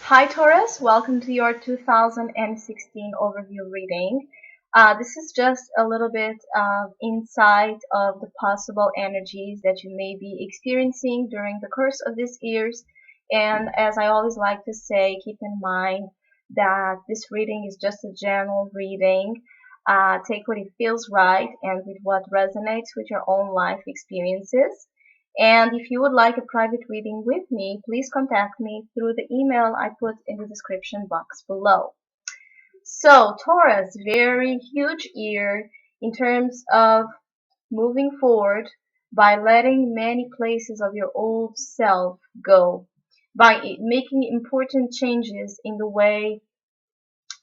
Hi Taurus, welcome to your 2016 overview reading. This is just a little bit of insight of the possible energies that you may be experiencing during the course of this year's. And as I always like to say, keep in mind that this reading is just a general reading. Take what it feels right and with what resonates with your own life experiences. And if you would like a private reading with me, please contact me through the email I put in the description box below. So, Taurus, very huge year in terms of moving forward by letting many places of your old self go, by making important changes in the way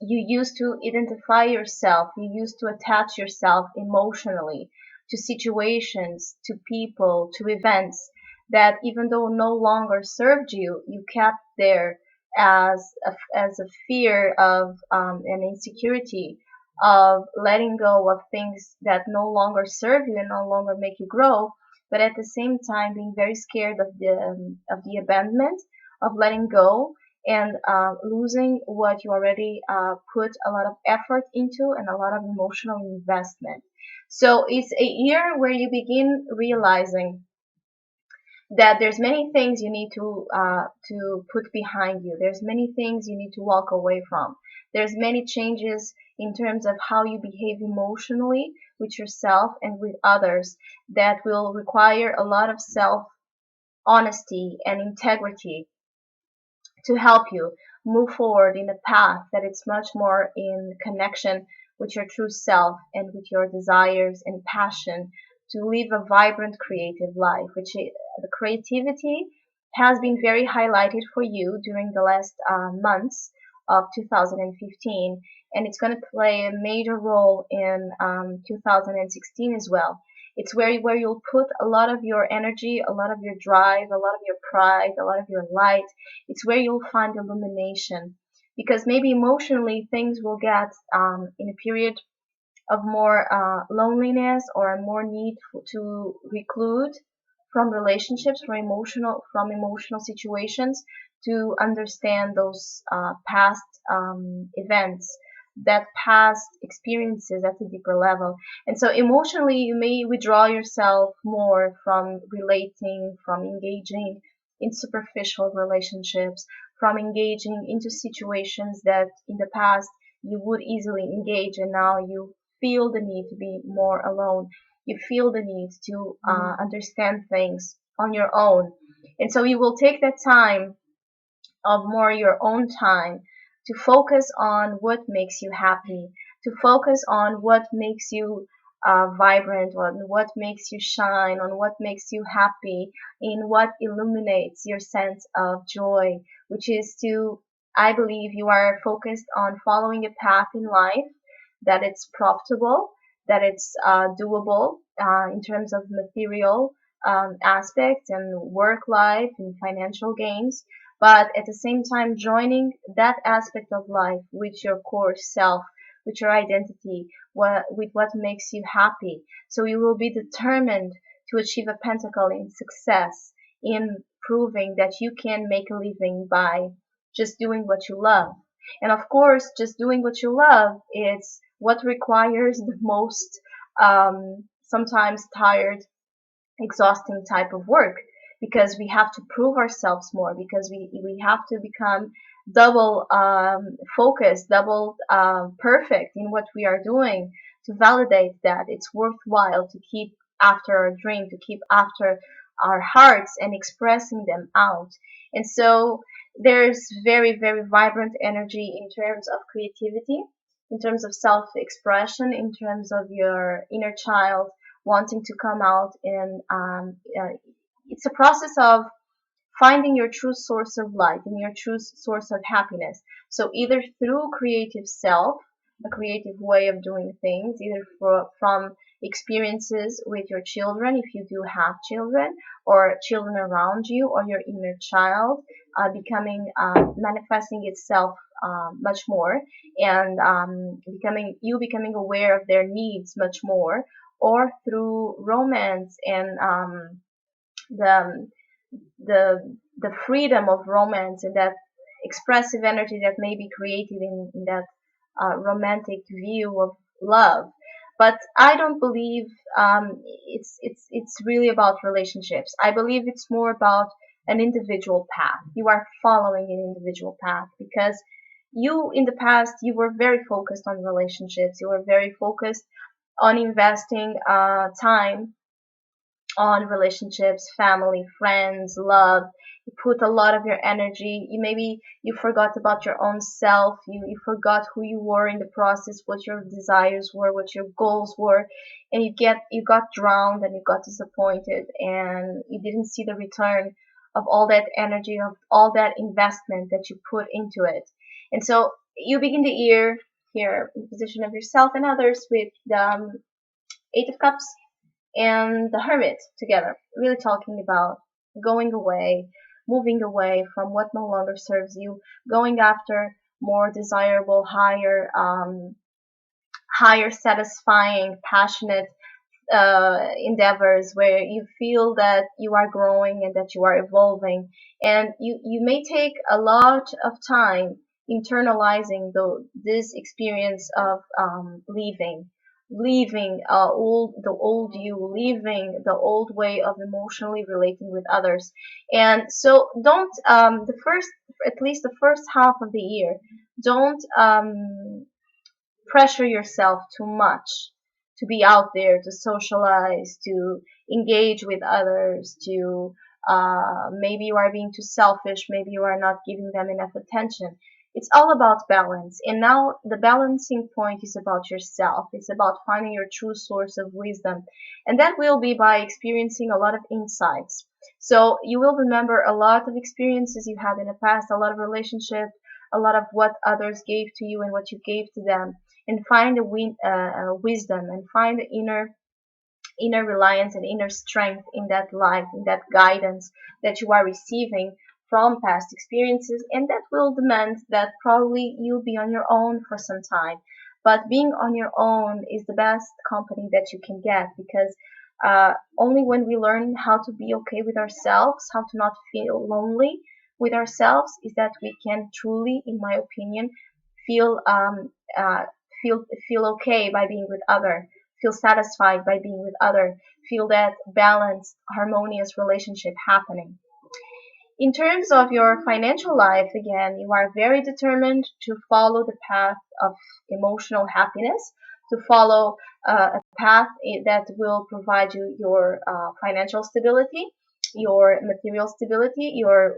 you used to identify yourself, you used to attach yourself emotionally to situations, to people, to events that even though no longer served you, you kept there as a fear of an insecurity of letting go of things that no longer serve you and no longer make you grow, but at the same time being very scared of the abandonment, of letting go and losing what you already put a lot of effort into and a lot of emotional investment. So it's a year where you begin realizing that there's many things you need to put behind you. There's many things you need to walk away from. There's many changes in terms of how you behave emotionally with yourself and with others that will require a lot of self honesty and integrity to help you move forward in a path that is much more in connection with your true self and with your desires and passion to live a vibrant creative life, the creativity has been very highlighted for you during the last months of 2015, and it's going to play a major role in 2016 as well. It's where you'll put a lot of your energy, a lot of your drive, a lot of your pride, a lot of your light. It's where you'll find illumination. Because maybe emotionally things will get in a period of more loneliness or a more need to reclude from relationships, from emotional situations to understand those past events, that past experiences at a deeper level. And so emotionally, you may withdraw yourself more from relating, from engaging in superficial relationships, from engaging into situations that in the past you would easily engage, and now you feel the need to be more alone. You feel the need to understand things on your own. And so you will take that time of more your own time to focus on what makes you happy, to focus on what makes you vibrant, on what makes you shine, on what makes you happy, in what illuminates your sense of joy, which is to, I believe you are focused on following a path in life that it's profitable, that it's doable in terms of material aspects and work life and financial gains, but at the same time joining that aspect of life with your core self, with your identity, with what makes you happy. So you will be determined to achieve a pentacle in success, in proving that you can make a living by just doing what you love. And of course, just doing what you love is what requires the most sometimes tired, exhausting type of work, because we have to prove ourselves more, because we have to become double focused, double perfect in what we are doing to validate that it's worthwhile to keep after our dream, to keep after our hearts and expressing them out. And so there's very, very vibrant energy in terms of creativity, in terms of self-expression, in terms of your inner child wanting to come out, and it's a process of finding your true source of light and your true source of happiness. So either through creative self, a creative way of doing things, either from experiences with your children, if you do have children, or children around you, or your inner child becoming manifesting itself much more, and becoming aware of their needs much more, or through romance and the the freedom of romance, and that expressive energy that may be created in that romantic view of love. But I don't believe it's really about relationships. I believe it's more about an individual path. You are following an individual path because you in the past you were very focused on relationships. You were very focused on investing time on relationships, family, friends, love. You put a lot of your energy. You forgot about your own self. You forgot who you were in the process, what your desires were, what your goals were, and you got drowned and you got disappointed and you didn't see the return of all that energy, of all that investment that you put into it. And so you begin the year here in the position of yourself and others with the Eight of Cups and the Hermit together, really talking about going away, moving away from what no longer serves you, going after more desirable, higher satisfying, passionate endeavors where you feel that you are growing and that you are evolving. And you may take a lot of time internalizing this experience of leaving the old you, leaving the old way of emotionally relating with others. And so don't the first at least the first half of the year, don't pressure yourself too much to be out there, to socialize, to engage with others, to maybe you are being too selfish, maybe you are not giving them enough attention. It's all about balance. And now the balancing point is about yourself. It's about finding your true source of wisdom. And that will be by experiencing a lot of insights. So you will remember a lot of experiences you had in the past, a lot of relationships, a lot of what others gave to you and what you gave to them, and find wisdom and find the inner reliance and inner strength in that light, in that guidance that you are receiving from past experiences. And that will demand that probably you'll be on your own for some time. But being on your own is the best company that you can get, because only when we learn how to be okay with ourselves, how to not feel lonely with ourselves, is that we can truly, in my opinion, feel uh, feel okay by being with other, feel satisfied by being with other, feel that balanced, harmonious relationship happening. In terms of your financial life, again, you are very determined to follow the path of emotional happiness, to follow a path that will provide you your financial stability, your material stability, your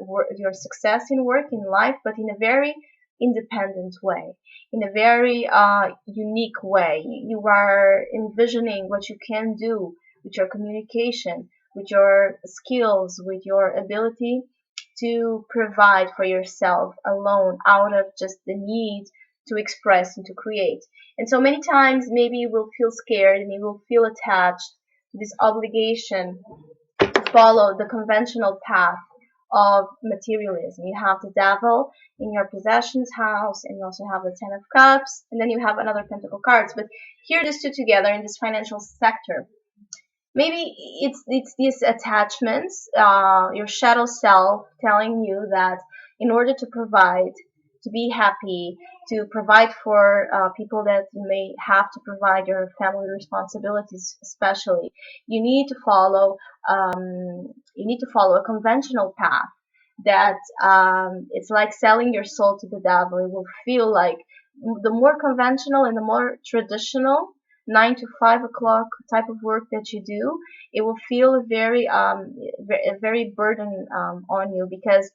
success in work, in life, but in a very independent way, in a very unique way. You are envisioning what you can do with your communication, with your skills, with your ability to provide for yourself alone out of just the need to express and to create. And so many times maybe you will feel scared and you will feel attached to this obligation to follow the conventional path of materialism. You have the devil in your possessions house, and you also have the Ten of Cups, and then you have another Pentacle cards. But here, these two together in this financial sector, maybe it's these attachments, your shadow self telling you that in order to provide, to be happy, to provide for people that you may have to provide, your family responsibilities especially, you need to follow a conventional path that it's like selling your soul to the devil. It will feel like the more conventional and the more traditional 9 to 5 o'clock type of work that you do, it will feel very burden on you, because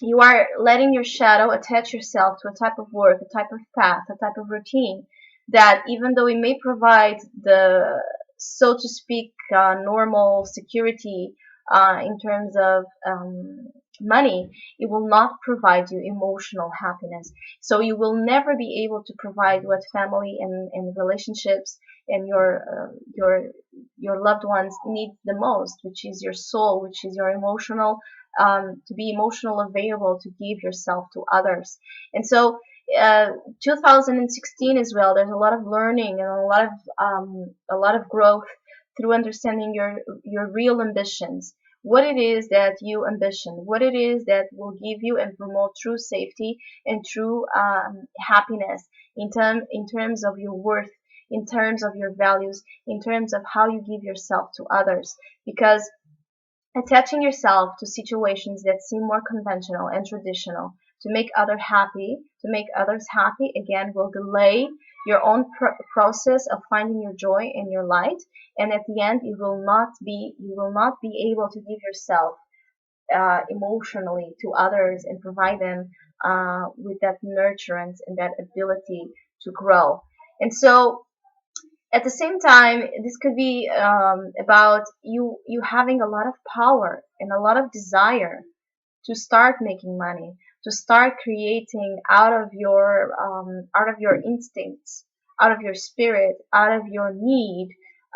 you are letting your shadow attach yourself to a type of work, a type of path, a type of routine that, even though it may provide the, so to speak, normal security in terms of money, it will not provide you emotional happiness. So you will never be able to provide what family and relationships and your loved ones need the most, which is your soul, which is your emotional, to be emotional available to give yourself to others. And so 2016 as well, there's a lot of learning and a lot of growth through understanding your real ambitions, what it is that you ambition, what it is that will give you and promote true safety and true happiness in terms of your worth, in terms of your values, in terms of how you give yourself to others. Because attaching yourself to situations that seem more conventional and traditional to make others happy, again, will delay your own process of finding your joy and your light. And at the end, you will not be able to give yourself emotionally to others and provide them with that nurturance and that ability to grow. And so at the same time, this could be about you having a lot of power and a lot of desire to start making money, to start creating out of your instincts, out of your spirit, out of your need,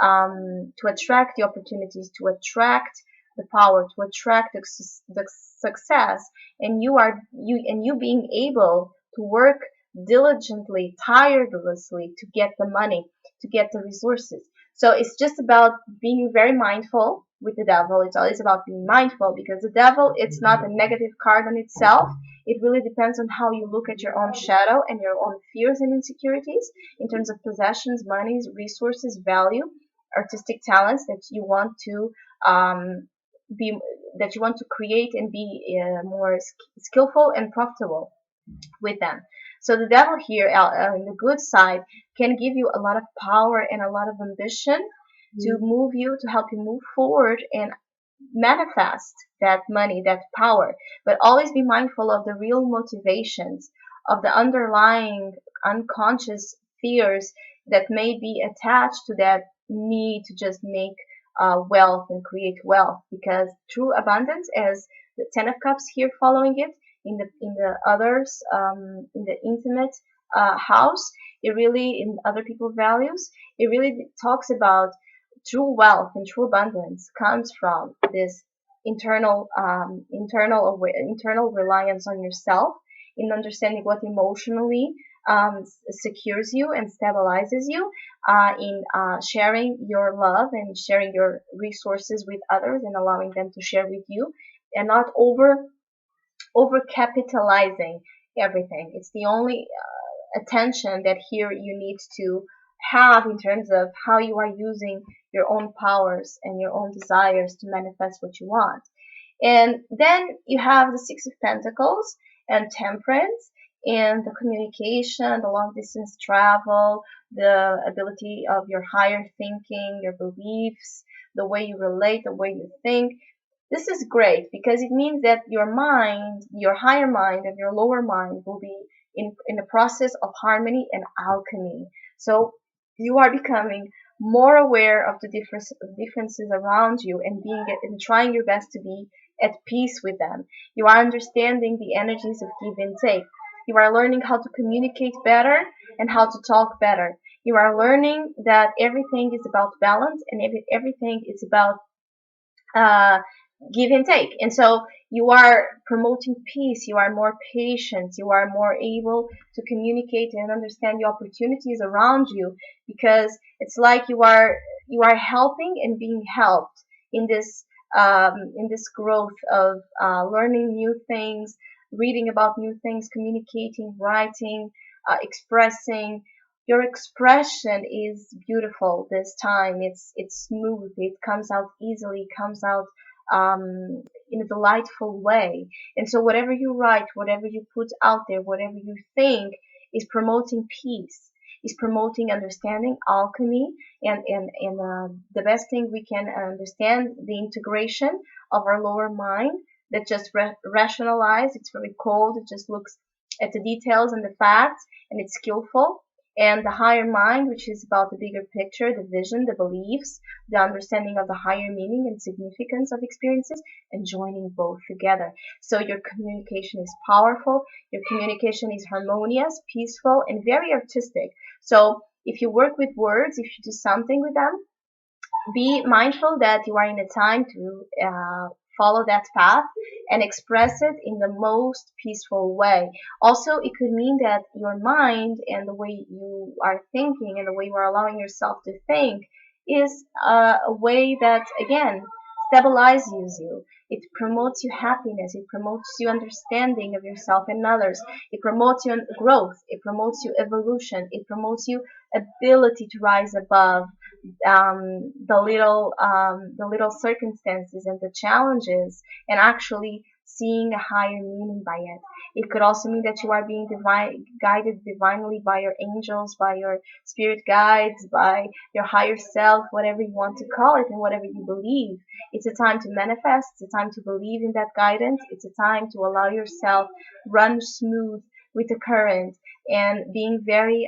to attract the opportunities, to attract the power, to attract the success, and you being able to work diligently, tirelessly to get the money, to get the resources. So it's just about being very mindful with the devil. It's always about being mindful, because the devil, it's not a negative card on itself. It really depends on how you look at your own shadow and your own fears and insecurities in terms of possessions, monies, resources, value, artistic talents that you want to be that you want to create and be more skillful and profitable with them. So the devil here, on the good side, can give you a lot of power and a lot of ambition to move you, to help you move forward and manifest that money, that power. But always be mindful of the real motivations, of the underlying unconscious fears that may be attached to that need to just make wealth and create wealth. Because true abundance, as the Ten of Cups here following it, in the others, in the intimate house, it really, in other people's values, it really talks about true wealth and true abundance comes from this internal reliance on yourself, in understanding what emotionally secures you and stabilizes you, in sharing your love and sharing your resources with others and allowing them to share with you, and not over capitalizing everything. It's the only attention that here you need to have in terms of how you are using your own powers and your own desires to manifest what you want. And then you have the Six of Pentacles and Temperance, and the communication, the long distance travel, the ability of your higher thinking, your beliefs, the way you relate, the way you think. This is great because it means that your mind, your higher mind and your lower mind will be in a process of harmony and alchemy. So you are becoming more aware of the differences around you, and trying your best to be at peace with them. You are understanding the energies of give and take. You are learning how to communicate better and how to talk better. You are learning that everything is about balance, and everything is about uh, give and take. And so you are promoting peace, you are more patient, you are more able to communicate and understand the opportunities around you, because it's like you are helping and being helped in this growth of learning new things, reading about new things, communicating, writing, expressing. Your expression is beautiful this time. It's smooth. It comes out easily. Comes out in a delightful way. And so whatever you write, whatever you put out there, whatever you think, is promoting peace, is promoting understanding, alchemy, and the best thing we can understand, the integration of our lower mind that just rationalize. It's very cold. It just looks at the details and the facts, and it's skillful. And the higher mind, which is about the bigger picture, the vision, the beliefs, the understanding of the higher meaning and significance of experiences, and joining both together. So your communication is powerful, your communication is harmonious, peaceful, and very artistic. So if you work with words, if you do something with them, be mindful that you are in a time to follow that path and express it in the most peaceful way. Also, it could mean that your mind and the way you are thinking and the way you are allowing yourself to think is a way that, again, stabilizes you. It promotes you happiness. It promotes you understanding of yourself and others. It promotes you growth. It promotes you evolution. It promotes you ability to rise above the little circumstances and the challenges, and actually seeing a higher meaning by it. It could also mean that you are being guided divinely by your angels, by your spirit guides, by your higher self, whatever you want to call it, and whatever you believe. It's a time to manifest. It's a time to believe in that guidance. It's a time to allow yourself run smooth with the current, and being very,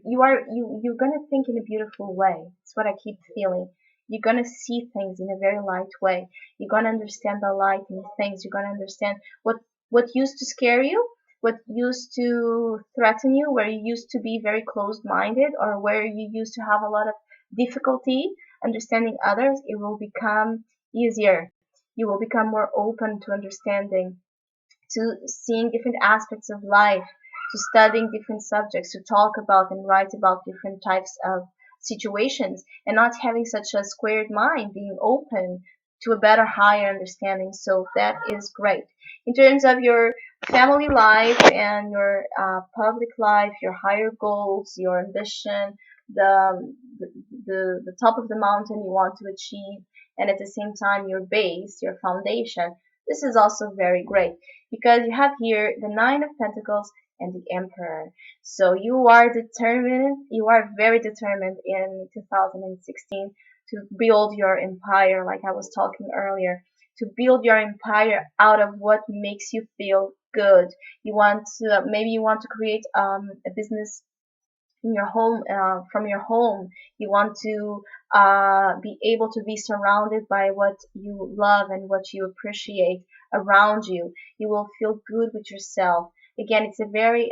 you're gonna think in a beautiful way. It's what I keep feeling. You're gonna see things in a very light way. You're gonna understand the light in things. You're gonna understand what used to scare you, what used to threaten you, where you used to be very closed-minded, or where you used to have a lot of difficulty understanding others. It will become easier. You will become more open to understanding, to seeing different aspects of life, to studying different subjects, to talk about and write about different types of situations, and not having such a squared mind, being open to a better, higher understanding. So that is great. In terms of your family life and your public life, your higher goals, your ambition, the, the top of the mountain you want to achieve, and at the same time your base, your foundation, this is also very great, because you have here the Nine of Pentacles and the Emperor. So you are determined, you are very determined in 2016 to build your empire, like I was talking earlier, to build your empire out of what makes you feel good. You want to, maybe you want to create a business in your home, from your home. You want to be able to be surrounded by what you love and what you appreciate around you. You will feel good with yourself. Again, it's a very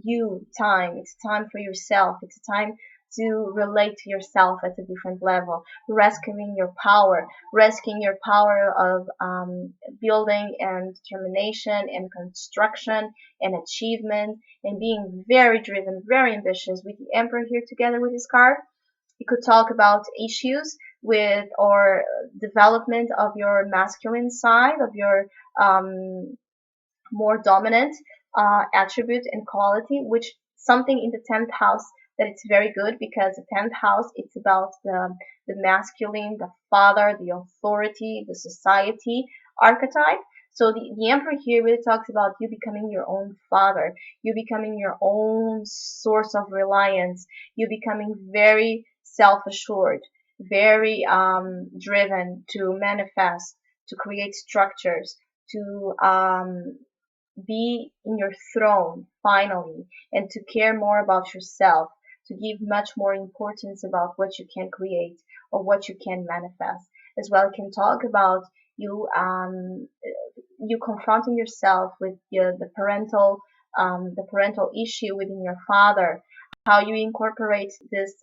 you time. It's time for yourself. It's a time to relate to yourself at a different level, rescuing your power of building and determination and construction and achievement, and being very driven, very ambitious. With the Emperor here together with his card, you could talk about issues with or development of your masculine side, of your um, more dominant attribute and quality, which something in the 10th house that it's very good, because the 10th house, it's about the masculine, the father, the authority, the society archetype. So the Emperor here really talks about you becoming your own father, you becoming your own source of reliance, you becoming very self-assured, very driven to manifest, to create structures, to be in your throne finally, and to care more about yourself, to give much more importance about what you can create or what you can manifest. As well, you can talk about you you confronting yourself with the parental issue within your father, how you incorporate this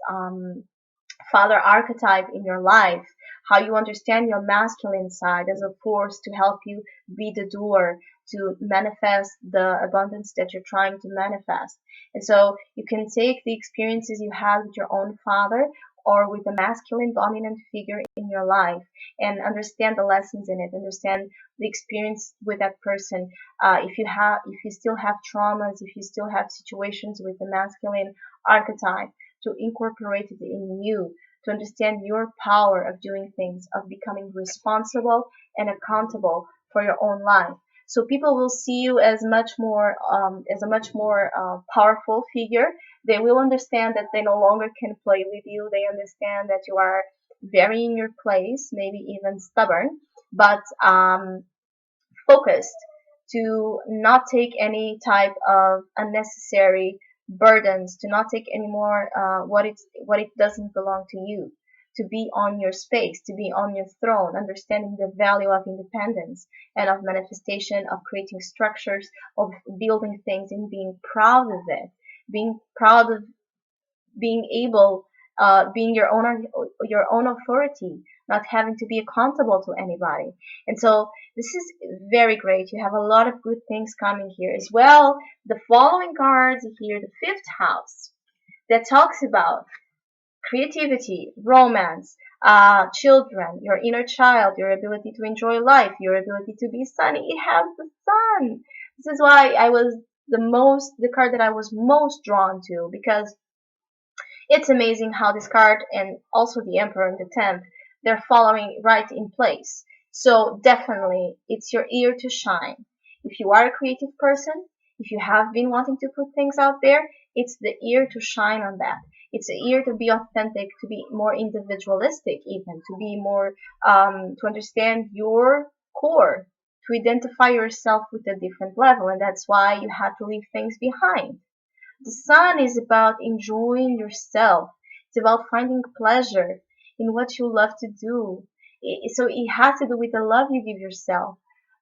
father archetype in your life, how you understand your masculine side as a force to help you be the doer, to manifest the abundance that you're trying to manifest. And so you can take the experiences you had with your own father or with a masculine dominant figure in your life, and understand the lessons in it, understand the experience with that person. If you still have traumas, if you still have situations with the masculine archetype, to incorporate it in you, to understand your power of doing things, of becoming responsible and accountable for your own life. So people will see you as as a much more powerful figure. They will understand that they no longer can play with you. They understand that you are very in your place, maybe even stubborn, but focused, to not take any type of unnecessary burdens, to not take any more what it doesn't belong to you, to be on your space, to be on your throne, understanding the value of independence and of manifestation, of creating structures, of building things, and being proud of it, being proud of being able, being your own authority, not having to be accountable to anybody. And so this is very great. You have a lot of good things coming here as well. The following cards here, the fifth house, that talks about creativity, romance, children, your inner child, your ability to enjoy life, your ability to be sunny. It has the sun. This is why I was the card that I was most drawn to, because it's amazing how this card and also the Emperor and the 10th, they're following right in place. So definitely, it's your year to shine. If you are a creative person, if you have been wanting to put things out there, it's the year to shine on that. It's a year to be authentic, to be more individualistic, even to be more, to understand your core, to identify yourself with a different level, and that's why you had to leave things behind. The sun is about enjoying yourself. It's about finding pleasure in what you love to do. So it has to do with the love you give yourself,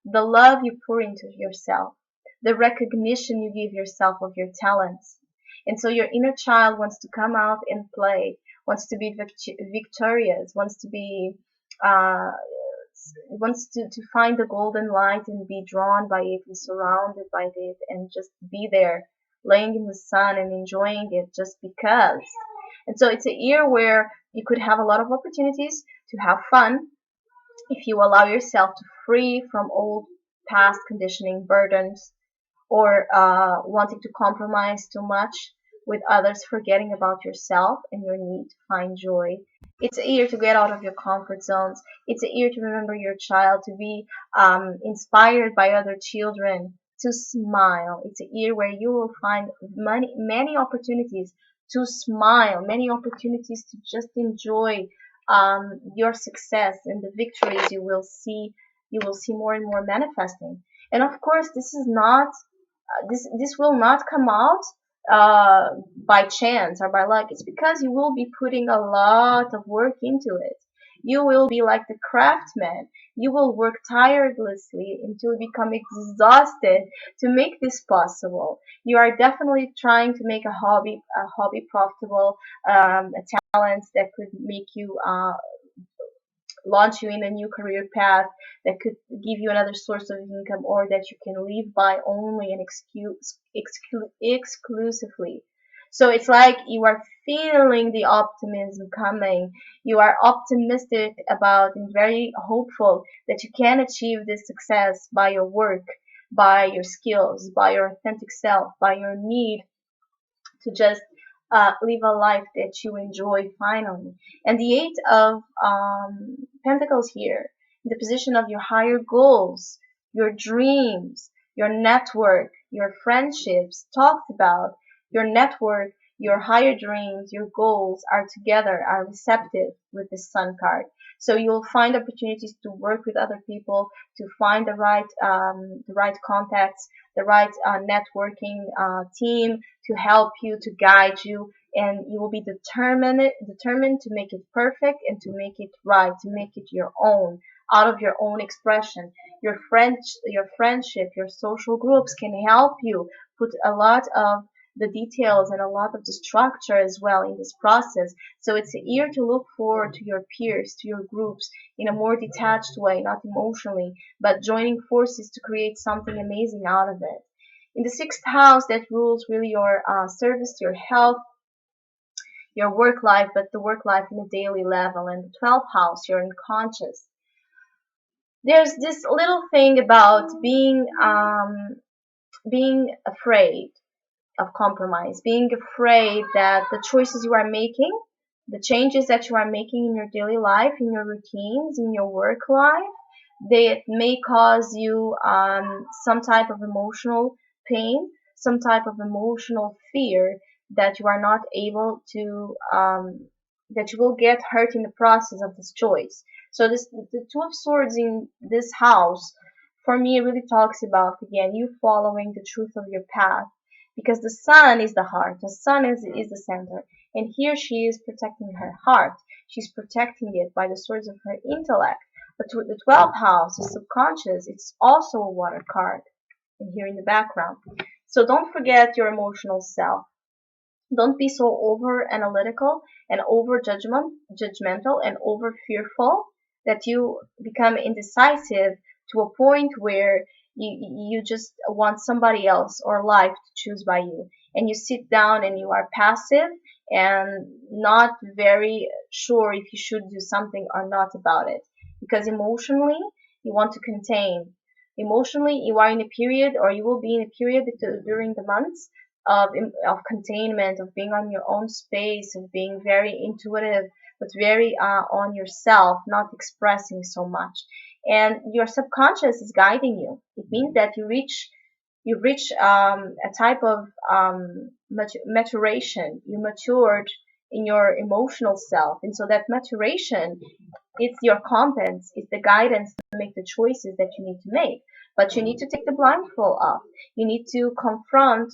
the love you pour into yourself, the recognition you give yourself of your talents. And so your inner child wants to come out and play, wants to be victorious, wants to be, uh, wants to find the golden light and be drawn by it and surrounded by it and just be there, laying in the sun and enjoying it just because. And so it's a year where you could have a lot of opportunities to have fun if you allow yourself to free from old past conditioning burdens, or wanting to compromise too much with others, forgetting about yourself and your need to find joy. It's a year to get out of your comfort zones. It's a year to remember your child, to be inspired by other children, to smile. It's a year where you will find many opportunities to smile, many opportunities to just enjoy your success and the victories you will see. You will see more and more manifesting. And of course, this will not come out by chance or by luck. It's because you will be putting a lot of work into it. You will be like the craftsman. You will work tirelessly until you become exhausted to make this possible. You are definitely trying to make a hobby profitable, a talent that could make you launch you in a new career path, that could give you another source of income, or that you can live by only and exclusively. So it's like you are feeling the optimism coming. You are optimistic about and very hopeful that you can achieve this success by your work, by your skills, by your authentic self, by your need to just live a life that you enjoy finally. And the Eight of Pentacles here, in the position of your higher goals, your dreams, your network, your friendships talked about, your network, your higher dreams, your goals are together, are receptive with the Sun card. So you'll find opportunities to work with other people, to find the right contacts, the right networking team, to help you, to guide you, and you will be determined to make it perfect and to make it right, to make it your own, out of your own expression. Your friendship, your social groups can help you put a lot of the details and a lot of the structure as well in this process. So it's a year to look forward to your peers, to your groups in a more detached way, not emotionally, but joining forces to create something amazing out of it. In the sixth house, that rules really your service, your health, your work life, but the work life in a daily level. And the 12th house, your unconscious. There's this little thing about being afraid of compromise, being afraid that the choices you are making, the changes that you are making in your daily life, in your routines, in your work life, they may cause you some type of emotional pain, some type of emotional fear that you are not able to, that you will get hurt in the process of this choice. So the Two of Swords in this house, for me, it really talks about, again, you following the truth of your path, because the sun is the heart, the sun is the center, and here she is protecting her heart. She's protecting it by the swords of her intellect. But with the 12th house, the subconscious, it's also a water card, and here in the background. So don't forget your emotional self. Don't be so over analytical and over judgmental and over fearful that you become indecisive to a point where you just want somebody else or life to choose by you. And you sit down and you are passive and not very sure if you should do something or not about it. Because emotionally, you want to contain. Emotionally, you are in a period, or you will be in a period during the months of containment, of being on your own space, of being very intuitive, but very on yourself, not expressing so much. And your subconscious is guiding you. It means that you reach a type of maturation. You matured in your emotional self, and so that maturation, it's your competence, it's the guidance to make the choices that you need to make. But you need to take the blindfold off. You need to confront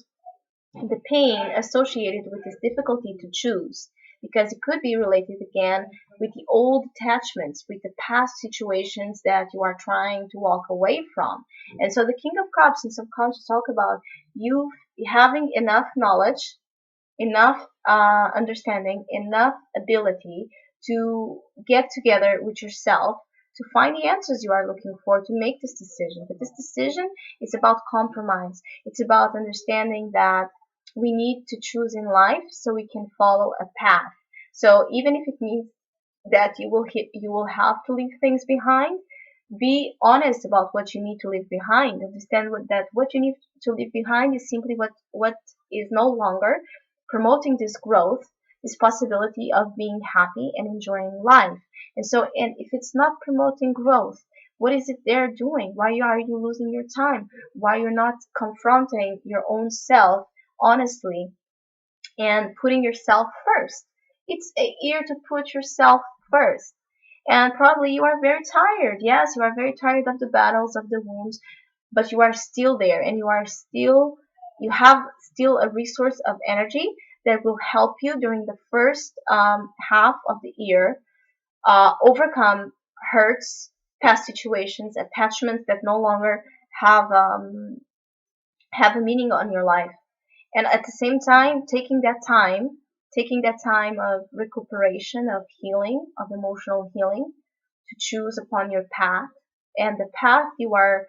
the pain associated with this difficulty to choose, because it could be related again with the old attachments, with the past situations that you are trying to walk away from. And so the King of Cups and subconscious talk about you having enough knowledge, enough understanding, enough ability to get together with yourself to find the answers you are looking for to make this decision. But this decision is about compromise. It's about understanding that we need to choose in life so we can follow a path. So even if it means that you will have to leave things behind, be honest about what you need to leave behind. Understand that what you need to leave behind is simply what is no longer promoting this growth, this possibility of being happy and enjoying life. And if it's not promoting growth, what is it they're doing? Why are you losing your time? Why you're not confronting your own self honestly and putting yourself first? It's a year to put yourself first. And probably you are very tired. Yes, you are very tired of the battles, of the wounds, but you are still there, and you have still a resource of energy that will help you during the first half of the year overcome hurts, past situations, attachments that no longer have have a meaning on your life. And at the same time, taking that time of recuperation, of healing, of emotional healing, to choose upon your path. And the path you are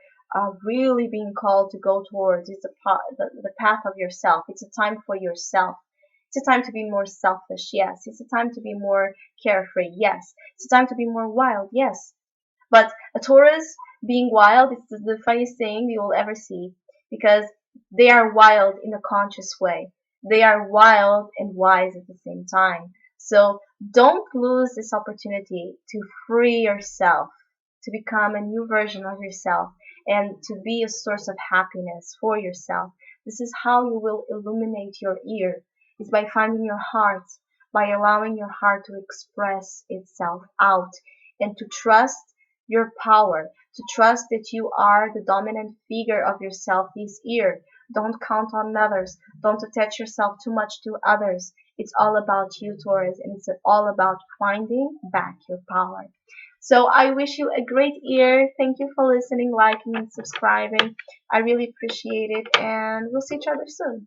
really being called to go towards is the path of yourself. It's a time for yourself. It's a time to be more selfish, yes. It's a time to be more carefree, yes. It's a time to be more wild, yes. But a Taurus being wild is the funniest thing you will ever see, because they are wild in a conscious way. They are wild and wise at the same time. So don't lose this opportunity to free yourself, to become a new version of yourself, and to be a source of happiness for yourself. This is how you will illuminate your ear, is by finding your heart, by allowing your heart to express itself out, and to trust your power, to trust that you are the dominant figure of yourself this year. Don't count on others. Don't attach yourself too much to others. It's all about you, Taurus, and it's all about finding back your power. So I wish you a great year. Thank you for listening, liking, and subscribing. I really appreciate it, and we'll see each other soon.